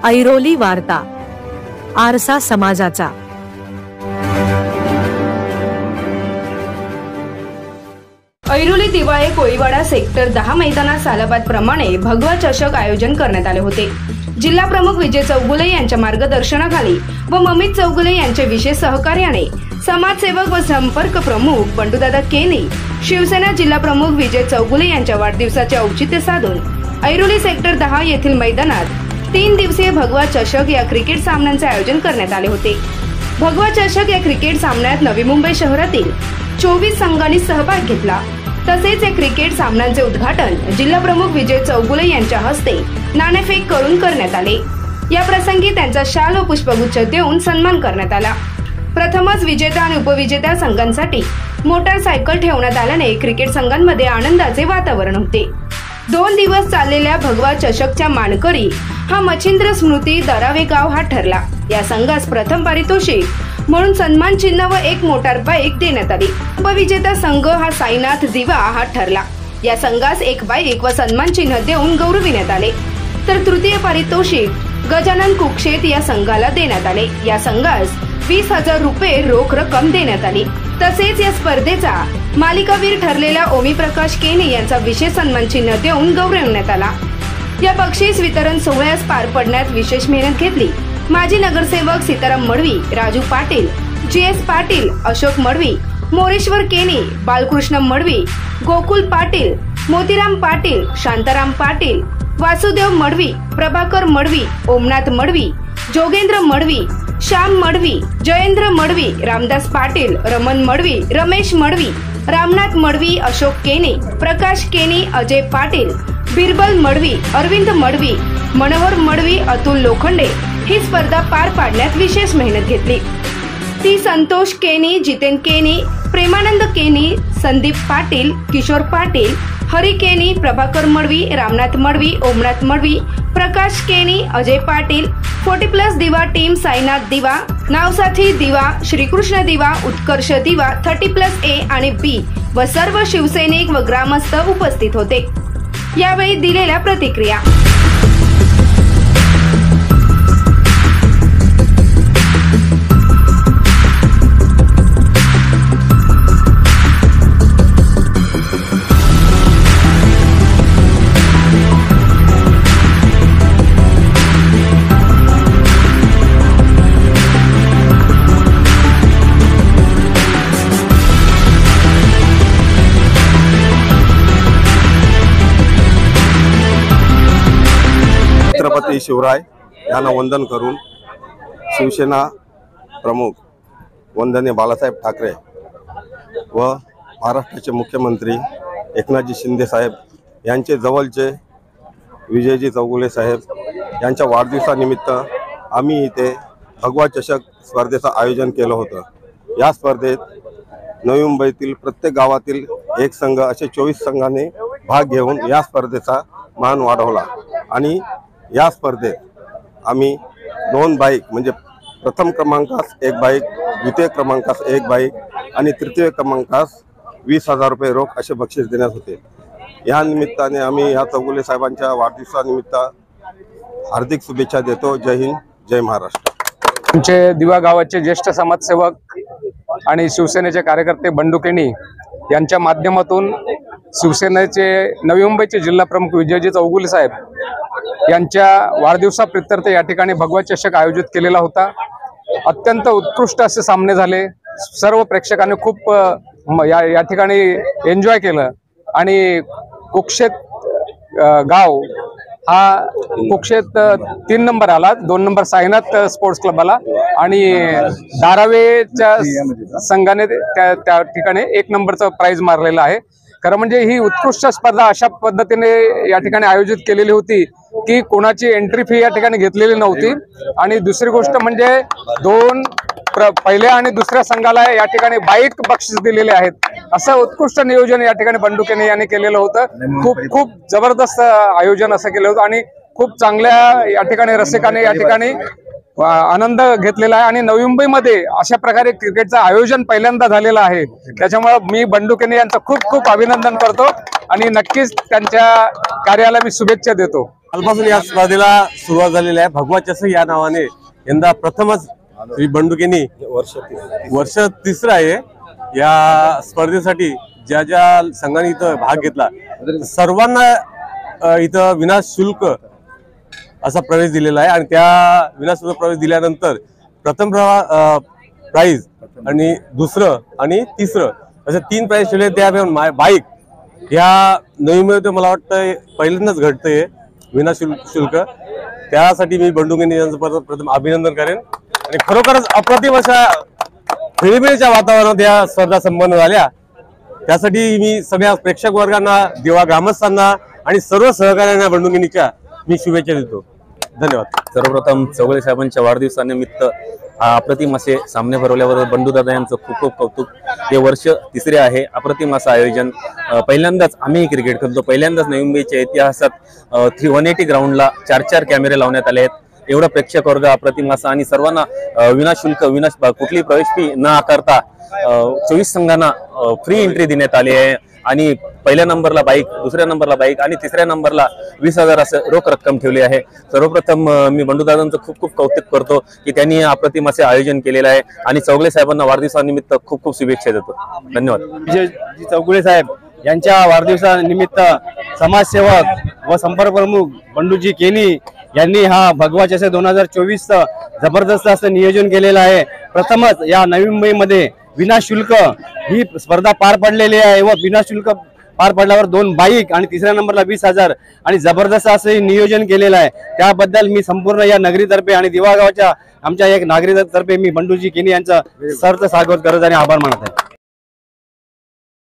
ऐरोली वार्ता, आरसा समाजाचा। ऐरोली दिवाळे कोळीवाडा सेक्टर 10 मैदानात सालाबाद प्रमाणे भगवा चषक आयोजन करण्यात आले होते। जिल्हा प्रमुख विजय चौगुले यांच्या मार्गदर्शनाखाली व ममित चौगुले यांच्या विशेष सहकार्याने समाजसेवक व संपर्क प्रमुख बंडूदादा केनी, शिवसेना जिल्हा प्रमुख विजय चौगुले यांच्या वाढदिवसाचे औचित्य साधून ऐरोली सेक्टर 10 येथील मैदानात 3 दिवसीय भगवा चषक या क्रिकेट सामन्यांचे आयोजन करण्यात आले होते। भगवा चषक या क्रिकेट सामन्यात नवी मुंबई शहरातील 24 संघांनी सहभाग घेतला। तसेच या क्रिकेट सामन्यांचे उद्घाटन जिल्हा प्रमुख विजय चौगुले यांच्या हस्ते नाणेफेक करून करण्यात आले। या प्रसंगी त्यांचा शाल व पुष्पगुच्छ देऊन सन्मान करण्यात आला। प्रथमच विजेता आणि उपविजेता संघांसाठी मोटारसायकल ठेवण्यात आल्याने क्रिकेट संघांमध्ये आनंदाचे वातावरण होते। 2 दिवस चाललेल्या भगवा चषकच्या मानकरी हा मच्छिंद्र स्मृती दरावे गाव हा ठरला। या संघास प्रथम पारितोषिक म्हणून सन्मान चिन्ह व 1 मोटार बाईक देण्यात आली। उपविजेता संघ हा साईनाथ दिवा हा ठरला। या संघास 1 बाईक व सन्मान चिन्ह देऊन गौरविण्यात आले। तर तृतीय पारितोषिक गजानन कुक्षेत या संघाला देण्यात आले। या संघास 20,000 रुपये रोख रक्कम देण्यात आली। तसेच या स्पर्धेचा मालिकावीर ठरलेला ओमी प्रकाश केनी यांचा विशेष सन्मान चिन्ह देऊन गौरवण्यात आला। या बक्षीस वितरण सोहळ्यास पार पडण्यात विशेष मेहनत घेतली माजी नगरसेवक सीताराम मडवी, राजू पाटील, GS पाटील, अशोक मडवी, मोरेश्वर केनी, बालकृष्ण मडवी, गोकुल पाटील, मोतीराम पाटील, शांताराम पाटील, वासुदेव मडवी, प्रभाकर मडवी, ओमनाथ मडवी, जोगेंद्र मडवी, श्याम मडवी, जयेंद्र मडवी, रामदास पाटील, रमन मडवी, रमेश मडवी, रामनाथ मडवी, अशोक केनी, प्रकाश केनी, अजय पाटील, बिरबल मडवी, अरविंद मडवी, मनोहर मडवी, अतुल लोखंडे ही स्पर्धा पार पाडण्यात विशेष मेहनत घेतली। ती संतोष केनी, जितेन केनी, प्रेमानंद केनी, संदीप पाटील, किशोर पाटील, हरी केनी, प्रभाकर मडवी, रामनाथ मडवी, ओमनाथ मडवी, प्रकाश केनी, अजय पाटील, 40+ दिवा टीम, साईनाथ दिवा, नावसाथी दिवा, श्रीकृष्ण दिवा, उत्कर्ष दिवा, 30+A आणि B व सर्व शिवसैनिक व ग्रामस्थ उपस्थित होते। यावेळी दिलेल्या प्रतिक्रिया। छत्रपती शिवराय यांना वंदन करून शिवसेना प्रमुख वंदनीय बाळासाहेब ठाकरे व महाराष्ट्राचे मुख्यमंत्री एकनाथजी शिंदे साहेब यांचे जवळचे विजयजी चौगुले साहेब यांच्या वाढदिवसानिमित्त आम्ही इथे भगवा चषक स्पर्धेचं आयोजन केलं होतं। या स्पर्धेत नवी मुंबईतील प्रत्येक गावातील 1 संघ असे 24 संघांनी भाग घेऊन या स्पर्धेचा मान वाढवला आणि या स्पर्धेत आम्ही 2 बाईक म्हणजे प्रथम क्रमांकास 1 बाईक, द्वितीय क्रमांकास 1 बाईक आणि तृतीय क्रमांकास 20,000 रुपये रोख असे बक्षीस देण्यात होते। या निमित्ताने आम्ही या चौगुले साहेबांच्या वाढदिवसानिमित्त हार्दिक शुभेच्छा देतो। जय हिंद, जय महाराष्ट्र। आमचे दिवा गावाचे ज्येष्ठ समाजसेवक आणि शिवसेनेचे कार्यकर्ते बंडू केनी यांच्या माध्यमातून शिवसेनेचे नवी मुंबईचे जिल्हा प्रमुख विजयजी चौगुले साहेब यांच्या वाढदिवसाप्रित्यर्थ या ठिकाणी भगवा चषक आयोजित केलेला होता। अत्यंत उत्कृष्ट असे सामने झाले। सर्व प्रेक्षकांनी खूप या ठिकाणी एन्जॉय केलं आणि कुक्षेत गाव हा कुक्षेत 3 नंबर आला, 2 नंबर साईनाथ स्पोर्ट्स क्लब आला आणि धारावेच्या संघाने त्या ठिकाणी 1 नंबरचं प्राइज मारलेलं आहे। खरं म्हणजे ही उत्कृष्ट स्पर्धा अशा पद्धतीने या ठिकाणी आयोजित केलेली होती की कोणाची एंट्री फी या ठिकाणी घेतलेली नव्हती आणि दुसरी गोष्ट म्हणजे 2 पहिल्या आणि दुसऱ्या संघाला या ठिकाणी बाईक बक्षीस दिलेले आहेत। असं उत्कृष्ट नियोजन या ठिकाणी बंडू केनी यांनी केलेलं होतं। खूप जबरदस्त आयोजन असं केलं होतं आणि खूप चांगल्या या ठिकाणी रसिकांनी या ठिकाणी आनंद घेतलेला आहे आणि नवी मुंबईमध्ये अशा प्रकारे क्रिकेटचं आयोजन पहिल्यांदा झालेलं आहे। त्याच्यामुळे मी बंडू केनी यांचं खूप अभिनंदन करतो आणि नक्कीच त्यांच्या कार्याला मी शुभेच्छा देतो। कालपासून या स्पर्धेला सुरुवात झालेली आहे। भगवा चषक या नावाने यंदा प्रथमच श्री बंडुकेंनी वर्ष तिसरं आहे या स्पर्धेसाठी। ज्या ज्या संघाने इथं भाग घेतला सर्वांना इथं विनाशुल्क असा प्रवेश दिलेला आहे आणि त्या विनाशुल्क प्रवेश दिल्यानंतर प्रथम प्राइज आणि दुसरं आणि तिसरं असं 3 प्राइज ठेवले। त्या बाईक ह्या नवी मुंबईत मला वाटतं पहिल्यांदाच घडतंय विनाशुल्क। त्यासाठी मी बंडुकेंनी यांचं प्रथम अभिनंदन करेन आणि खरोखरच अप्रतिम अशा खेळीमेळीच्या वातावरणात या स्पर्धा संपन्न झाल्या। त्यासाठी मी सगळ्या प्रेक्षक वर्गांना, दिवा ग्रामस्थांना आणि सर्व सहकाऱ्यांना बंडुकेंनीच्या मी शुभेच्छा देतो। धन्यवाद। सर्वप्रथम चौगुले साहेबांच्या वाढदिवसानिमित्त अप्रतिम असे सामने भरवल्याबद्दल बंडूदादा यांचं खूप खूप कौतुक। हे वर्ष तिसरे आहे, अप्रतिम असं आयोजन। पहिल्यांदाच आम्ही क्रिकेट खेळतो, पहिल्यांदाच नवी मुंबईच्या इतिहासात 180 ग्राउंडला 4 कॅमेरे लावण्यात आले आहेत। एवढा प्रेक्षक वर्ग अप्रतिम असा आणि सर्वांना विनाशुल्क कुठली प्रवेश फी न आकारता 24 संघांना फ्री एंट्री देण्यात आली आहे आणि पहिल्या नंबरला बाईक, दुसऱ्या नंबरला बाईक आणि तिसऱ्या नंबरला 20,000 असं रोख रक्कम ठेवली आहे। सर्वप्रथम मी बंडूदादांचं खूप खूप कौतुक करतो की त्यांनी अप्रतिम असे आयोजन केलेलं आहे आणि चौगुले साहेबांना वाढदिवसानिमित्त खूप खूप शुभेच्छा देतो। धन्यवाद। विजयजी चौगुले साहेब यांच्या वाढदिवसानिमित्त समाजसेवक व संपर्क प्रमुख बंडूजी केनी यांनी हा भगवा चषक 2024 जबरदस्त असं नियोजन केलेलं आहे। प्रथमच या नवी मुंबईमध्ये विनाशुल्क ही स्पर्धा पार पडलेली आहे व विनाशुल्क पार पडल्यावर 2 बाईक आणि तिसऱ्या नंबरला 20,000 आणि जबरदस्त असं नियोजन केलेलं आहे। त्याबद्दल मी संपूर्ण या नगरीतर्फे आणि दिवा गावाच्या आमच्या एक नागरिकातर्फे मी बंडूजी केनी यांचा सरचं स्वागत करत आणि आभार मानत आहे।